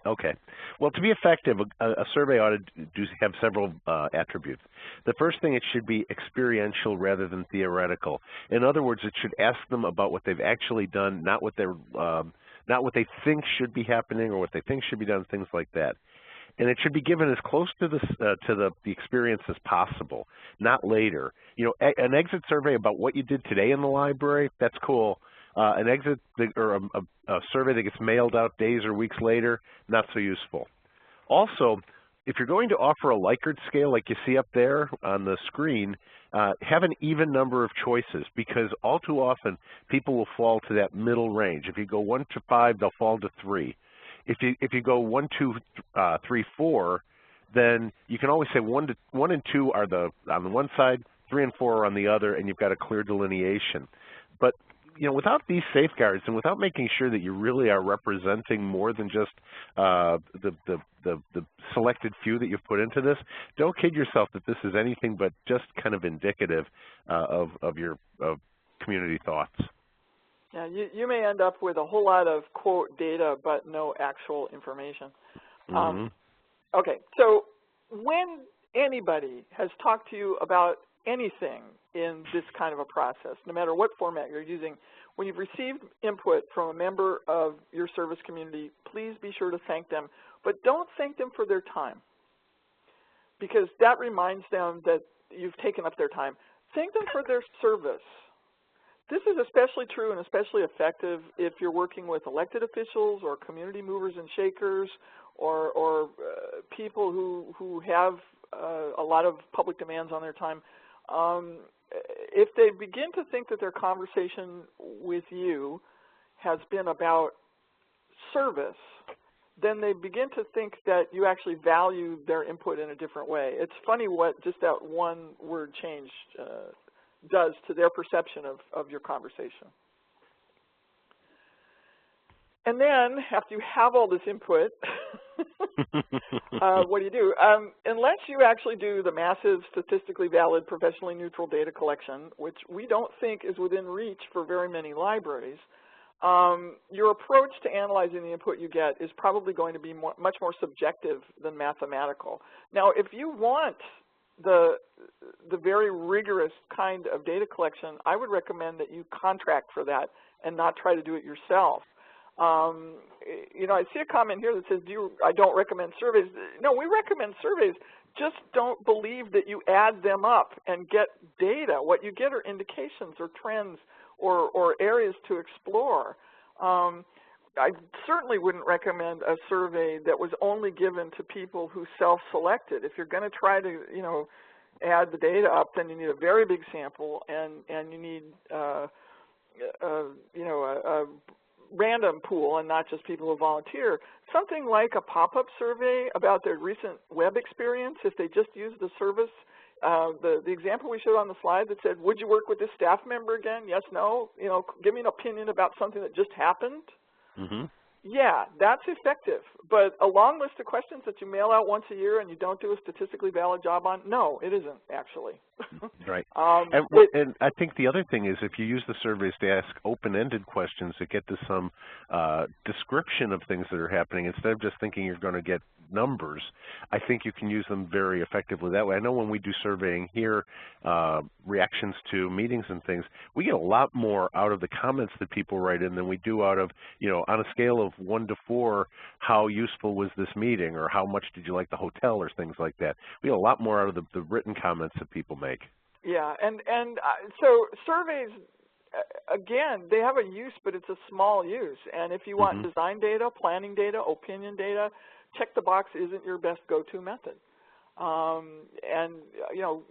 Okay. Well, to be effective, a survey ought to have several attributes. The first thing, it should be experiential rather than theoretical. In other words, it should ask them about what they've actually done, not what they think should be happening or what they think should be done, things like that. And it should be given as close to the experience as possible, not later. An exit survey about what you did today in the library, that's cool. An exit or a survey that gets mailed out days or weeks later, not so useful. Also, if you're going to offer a Likert scale like you see up there on the screen, have an even number of choices, because all too often people will fall to that middle range. If you go 1 to 5, they'll fall to 3. If you go 1, 2, 3, 4, then you can always say 1 and 2 are on the one side, 3 and 4 are on the other, and you've got a clear delineation. But without these safeguards and without making sure that you really are representing more than just the selected few that you've put into this, don't kid yourself that this is anything but just kind of indicative of your community thoughts.
Yeah, you may end up with a whole lot of, quote, data, but no actual information. Okay, so when anybody has talked to you about anything in this kind of a process, no matter what format you're using, when you've received input from a member of your service community, please be sure to thank them. But don't thank them for their time, because that reminds them that you've taken up their time. Thank them for their service. This is especially true and especially effective if you're working with elected officials or community movers and shakers or people who have a lot of public demands on their time. If they begin to think that their conversation with you has been about service, then they begin to think that you actually value their input in a different way. It's funny what just that one word change does to their perception of your conversation. And then, after you have all this input, what do you do? Unless you actually do the massive, statistically valid, professionally neutral data collection, which we don't think is within reach for very many libraries, your approach to analyzing the input you get is probably going to be much more subjective than mathematical. Now, if you want the very rigorous kind of data collection, I would recommend that you contract for that and not try to do it yourself. I see a comment here that says, I don't recommend surveys. No, we recommend surveys. Just don't believe that you add them up and get data. What you get are indications or trends or areas to explore. I certainly wouldn't recommend a survey that was only given to people who self-selected. If you're going to try to, add the data up, then you need a very big sample, and you need, a random pool and not just people who volunteer. Something like a pop-up survey about their recent web experience, if they just used the service. The example we showed on the slide that said, would you work with this staff member again? Yes, no. Give me an opinion about something that just happened.
Mm-hmm.
Yeah, that's effective. But a long list of questions that you mail out once a year and you don't do a statistically valid job on, no, it isn't actually.
Right. And I think the other thing is, if you use the surveys to ask open-ended questions that get to some description of things that are happening, instead of just thinking you're going to get numbers, I think you can use them very effectively that way. I know when we do surveying here, reactions to meetings and things, we get a lot more out of the comments that people write in than we do out of, on a scale of 1 to 4, how useful was this meeting, or how much did you like the hotel, or things like that. We get a lot more out of the written comments that people make.
Yeah, and so surveys, again, they have a use, but it's a small use. And if you want design data, planning data, opinion data, check the box isn't your best go-to method. And,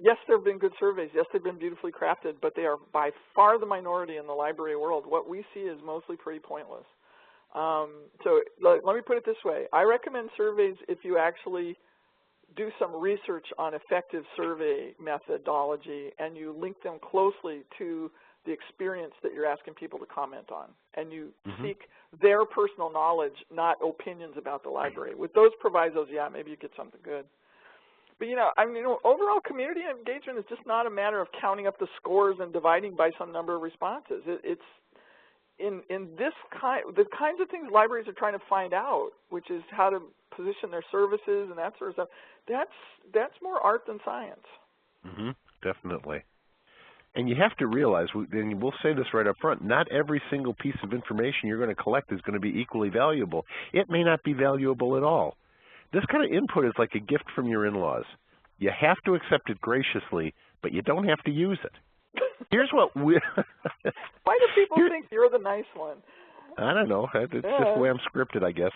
yes, there have been good surveys. Yes, they've been beautifully crafted, but they are by far the minority in the library world. What we see is mostly pretty pointless. So let me put it this way. I recommend surveys if you actually do some research on effective survey methodology and you link them closely to the experience that you're asking people to comment on, and you seek their personal knowledge, not opinions about the library. With those provisos, yeah, maybe you get something good. But overall community engagement is just not a matter of counting up the scores and dividing by some number of responses. It's in the kinds of things libraries are trying to find out, which is how to position their services and that sort of stuff. That's more art than science.
Definitely. And you have to realize, and we'll say this right up front, not every single piece of information you're going to collect is going to be equally valuable. It may not be valuable at all. This kind of input is like a gift from your in-laws. You have to accept it graciously, but you don't have to use it. Here's what we
Why do people think you're the nice one?
I don't know. It's just the way I'm scripted, I guess.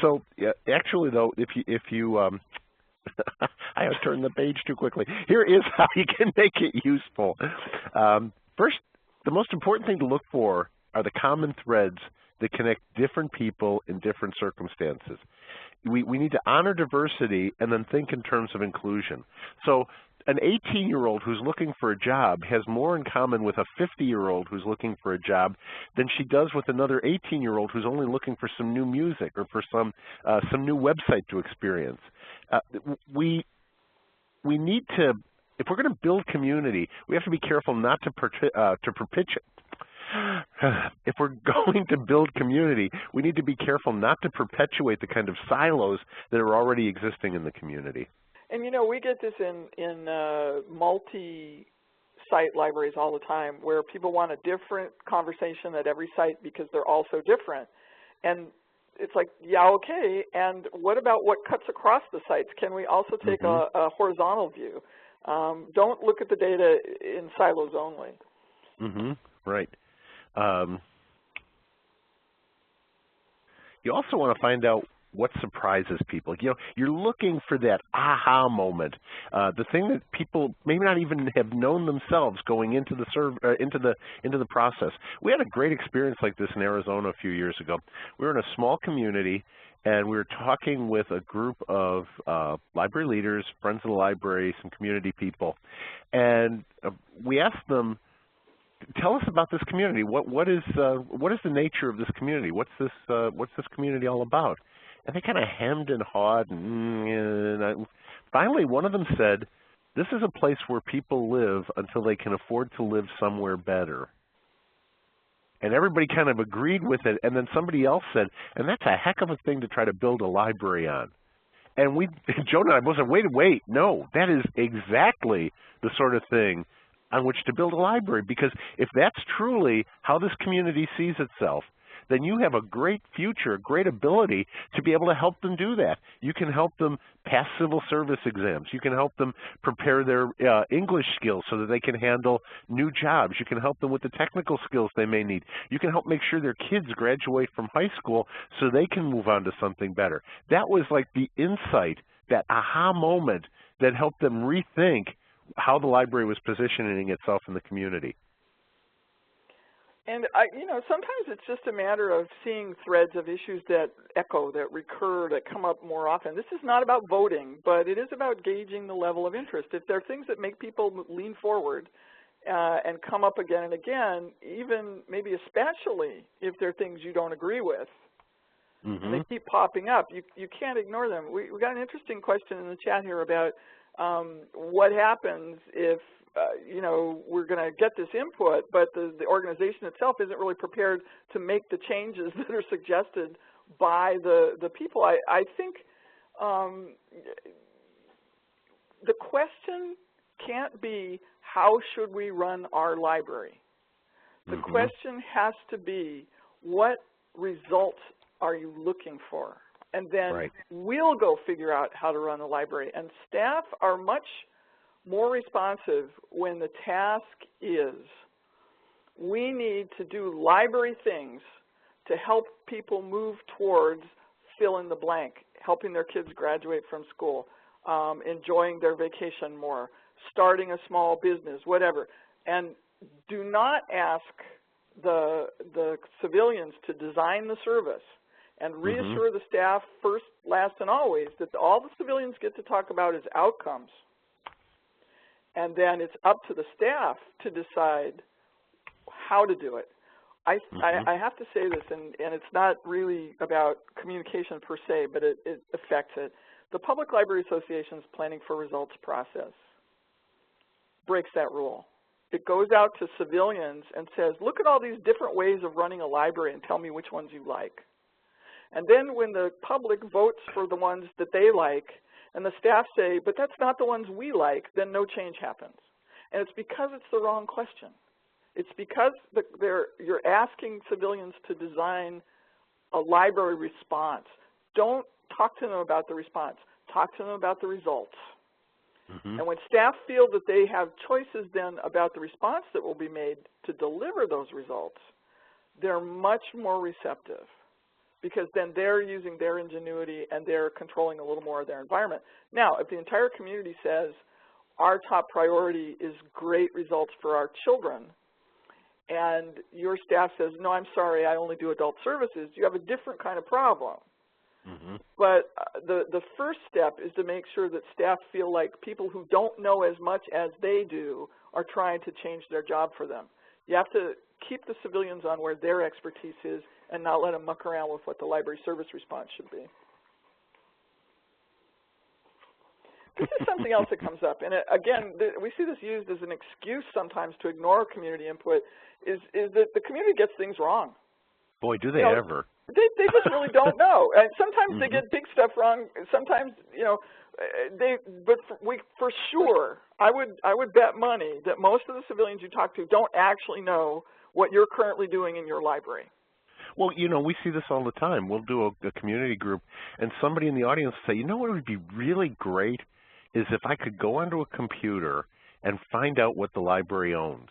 So actually, though, if you I turned the page too quickly. Here is how you can make it useful. First, the most important thing to look for are the common threads that connect different people in different circumstances. We need to honor diversity and then think in terms of inclusion. So an 18-year-old who's looking for a job has more in common with a 50-year-old who's looking for a job than she does with another 18-year-old who's only looking for some new music or for some new website to experience. We need to, if we're going to build community, we have to be careful not to perpetuate. If we're going to build community, we need to be careful not to perpetuate the kind of silos that are already existing in the community.
And we get this in multi-site libraries all the time, where people want a different conversation at every site because they're all so different. And it's like, yeah, okay, and what about what cuts across the sites? Can we also take a horizontal view? Don't look at the data in silos only.
Right. You also want to find out what surprises people. You're looking for that aha moment, the thing that people maybe not even have known themselves going into the process. We had a great experience like this in Arizona a few years ago. We were in a small community, and we were talking with a group of library leaders, friends of the library, some community people, and we asked them, tell us about this community. What is the nature of this community? What's this community all about? And they kind of hemmed and hawed. And finally, one of them said, "This is a place where people live until they can afford to live somewhere better." And everybody kind of agreed with it. And then somebody else said, "And that's a heck of a thing to try to build a library on." And Joan and I both said, wait, no, that is exactly the sort of thing on which to build a library, because if that's truly how this community sees itself, then you have a great future, a great ability to be able to help them do that. You can help them pass civil service exams. You can help them prepare their English skills so that they can handle new jobs. You can help them with the technical skills they may need. You can help make sure their kids graduate from high school so they can move on to something better. That was like the insight, that aha moment that helped them rethink how the library was positioning itself in the community.
And sometimes it's just a matter of seeing threads of issues that echo, that recur, that come up more often. This is not about voting, but it is about gauging the level of interest. If there are things that make people lean forward and come up again and again, even maybe especially if there are things you don't agree with, and they keep popping up, you can't ignore them. We got an interesting question in the chat here about what happens if we're going to get this input, but the organization itself isn't really prepared to make the changes that are suggested by the people. I think the question can't be, how should we run our library? The question has to be, what results are you looking for? And then we'll go figure out how to run the library. And staff are much more responsive when the task is, we need to do library things to help people move towards fill in the blank, helping their kids graduate from school, enjoying their vacation more, starting a small business, whatever. And do not ask the civilians to design the service, and reassure the staff first, last, and always that all the civilians get to talk about is outcomes. And then it's up to the staff to decide how to do it. I have to say this, and it's not really about communication per se, but it affects it. The Public Library Association's Planning for Results process breaks that rule. It goes out to civilians and says, look at all these different ways of running a library and tell me which ones you like. And then when the public votes for the ones that they like, and the staff say, but that's not the ones we like, then no change happens. And it's because it's the wrong question. It's because you're asking civilians to design a library response. Don't talk to them about the response. Talk to them about the results. And when staff feel that they have choices then about the response that will be made to deliver those results, they're much more receptive, because then they're using their ingenuity and they're controlling a little more of their environment. Now, if the entire community says, our top priority is great results for our children, and your staff says, no, I'm sorry, I only do adult services, you have a different kind of problem. But the first step is to make sure that staff feel like people who don't know as much as they do are trying to change their job for them. You have to keep the civilians on where their expertise is and not let them muck around with what the library service response should be. This is something else that comes up, and again, we see this used as an excuse sometimes to ignore community input, is that the community gets things wrong.
Boy, do they ever.
They just really don't know. And sometimes they get big stuff wrong. Sometimes, you know, for sure, I would bet money that most of the civilians you talk to don't actually know what you're currently doing in your library.
Well, you know, we see this all the time. We'll do a community group, and somebody in the audience will say, you know what would be really great is if I could go onto a computer and find out what the library owns.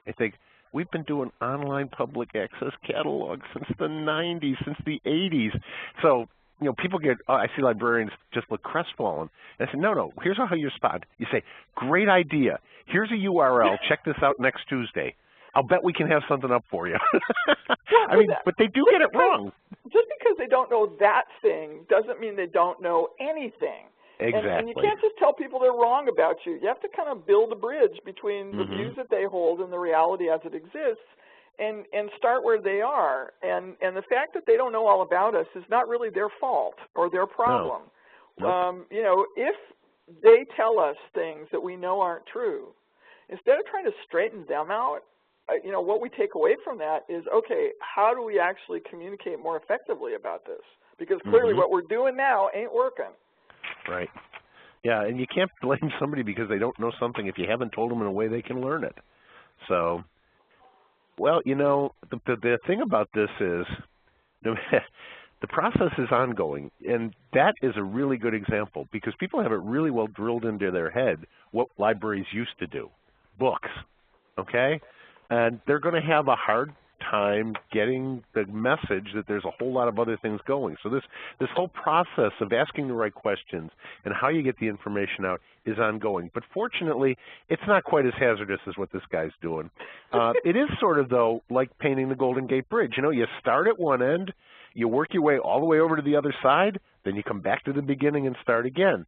I think, we've been doing online public access catalogs since the 90s, since the 80s. So, you know, people get, I see librarians just look crestfallen. And I say, no, here's how you respond. You say, great idea. Here's a URL. Check this out next Tuesday. I'll bet we can have something up for you. I mean, but they do get it wrong.
Just because they don't know that thing doesn't mean they don't know anything.
Exactly.
And you can't just tell people they're wrong about you. You have to kind of build a bridge between the views that they hold and the reality as it exists, and start where they are. And the fact that they don't know all about us is not really their fault or their problem. No. You know, if they tell us things that we know aren't true, instead of trying to straighten them out, you know, what we take away from that is, okay, how do we actually communicate more effectively about this? Because clearly what we're doing now ain't working.
Right. Yeah, and you can't blame somebody because they don't know something if you haven't told them in a way they can learn it. So, well, you know, the thing about this is the process is ongoing, and that is a really good example because people have it really well drilled into their head what libraries used to do, books, okay? And they're going to have a hard time getting the message that there's a whole lot of other things going. So this whole process of asking the right questions and how you get the information out is ongoing. But fortunately, it's not quite as hazardous as what this guy's doing. It is sort of, though, like painting the Golden Gate Bridge. You know, you start at one end, you work your way all the way over to the other side, then you come back to the beginning and start again.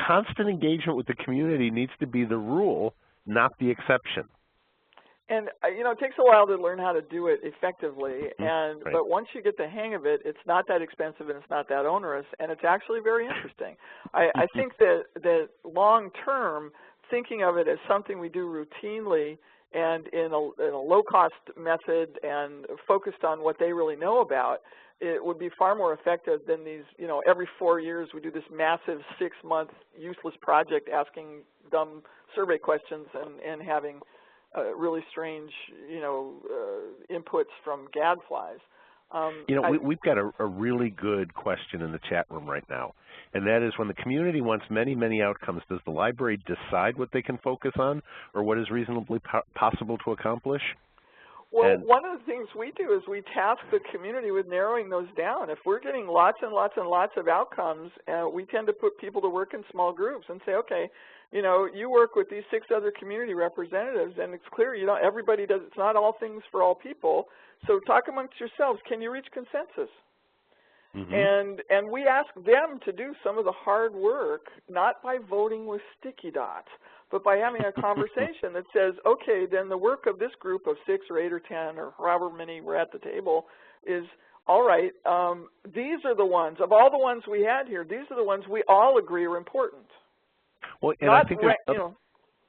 Constant engagement with the community needs to be the rule, not the exception.
And, you know, it takes a while to learn how to do it effectively, but once you get the hang of it, it's not that expensive and it's not that onerous, and it's actually very interesting. I think that long term, thinking of it as something we do routinely and in a low-cost method and focused on what they really know about, it would be far more effective than these, you know, every 4 years we do this massive 6-month useless project asking dumb survey questions and having really strange, you know, inputs from gadflies.
You know, we've got a really good question in the chat room right now, and that is when the community wants many, many outcomes, does the library decide what they can focus on or what is reasonably possible to accomplish?
Well, one of the things we do is we task the community with narrowing those down. If we're getting lots and lots and lots of outcomes, we tend to put people to work in small groups and say, okay, you know, you work with these 6 other community representatives, and it's clear, you know, everybody does, it's not all things for all people. So talk amongst yourselves. Can you reach consensus? And we ask them to do some of the hard work, not by voting with sticky dots, but by having a conversation that says, okay, then the work of this group of 6 or 8 or 10 or however many were at the table is, all right, these are the ones, of all the ones we had here, these are the ones we all agree are important.
Well, and I think
you know,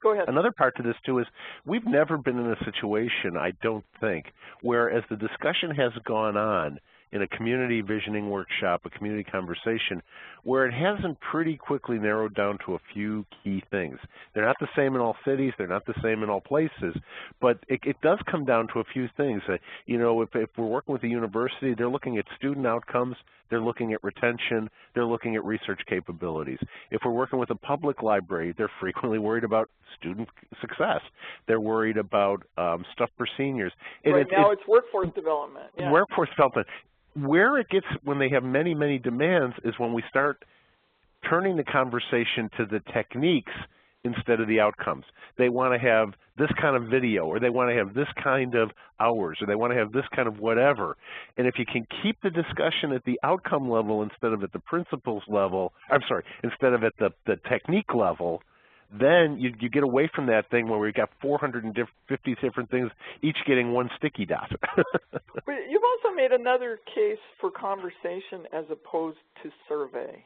go ahead.
Another part to this, too, is we've never been in a situation, I don't think, where as the discussion has gone on in a community visioning workshop, a community conversation, where it hasn't pretty quickly narrowed down to a few key things. They're not the same in all cities, they're not the same in all places, but it does come down to a few things. You know, if we're working with a university, they're looking at student outcomes, they're looking at retention, they're looking at research capabilities. If we're working with a public library, they're frequently worried about student success. They're worried about stuff for seniors. And
right now it's workforce development. Yeah.
Workforce development. Where it gets, when they have many, many demands, is when we start turning the conversation to the techniques instead of the outcomes. They want to have this kind of video, or they want to have this kind of hours, or they want to have this kind of whatever. And if you can keep the discussion at the outcome level instead of at the principles level, I'm sorry, instead of at the technique level, then you get away from that thing where we've got 450 different things, each getting one sticky dot.
But you've also made another case for conversation as opposed to survey.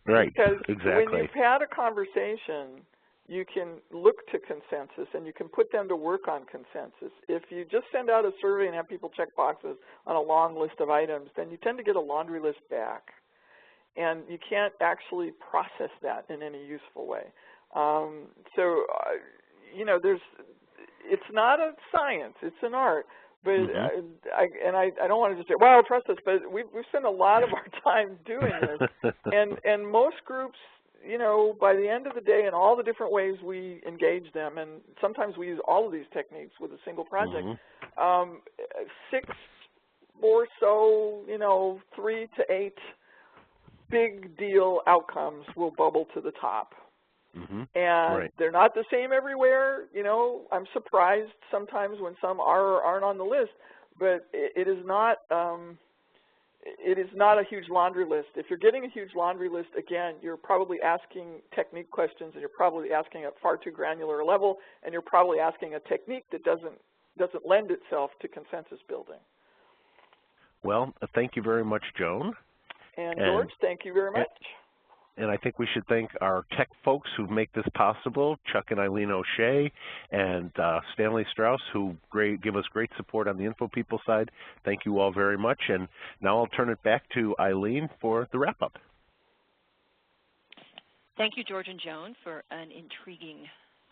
Right,
because
exactly.
When you've had a conversation, you can look to consensus and you can put them to work on consensus. If you just send out a survey and have people check boxes on a long list of items, then you tend to get a laundry list back. And you can't actually process that in any useful way. You know, it's not a science, it's an art. But I don't want to just say, well, trust us, but we've spent a lot of our time doing this. and most groups, you know, by the end of the day, in all the different ways we engage them, and sometimes we use all of these techniques with a single project, 6 or so, you know, 3 to 8 big deal outcomes will bubble to the top. And they're not the same everywhere. You know, I'm surprised sometimes when some are or aren't on the list, but it is not a huge laundry list. If you're getting a huge laundry list, again, you're probably asking technique questions, and you're probably asking at far too granular a level, and you're probably asking a technique that doesn't lend itself to consensus building. Well,
thank you very much, Joan.
And George, thank you very much.
And I think we should thank our tech folks who make this possible, Chuck and Eileen O'Shea, and Stanley Strauss, who give us great support on the InfoPeople side. Thank you all very much. And now I'll turn it back to Eileen for the wrap-up.
Thank you, George and Joan, for an intriguing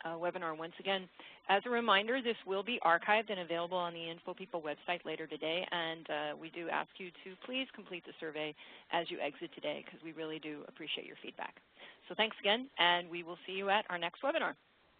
webinar once again. As a reminder, this will be archived and available on the InfoPeople website later today, and we do ask you to please complete the survey as you exit today, because we really do appreciate your feedback. So thanks again, and we will see you at our next webinar.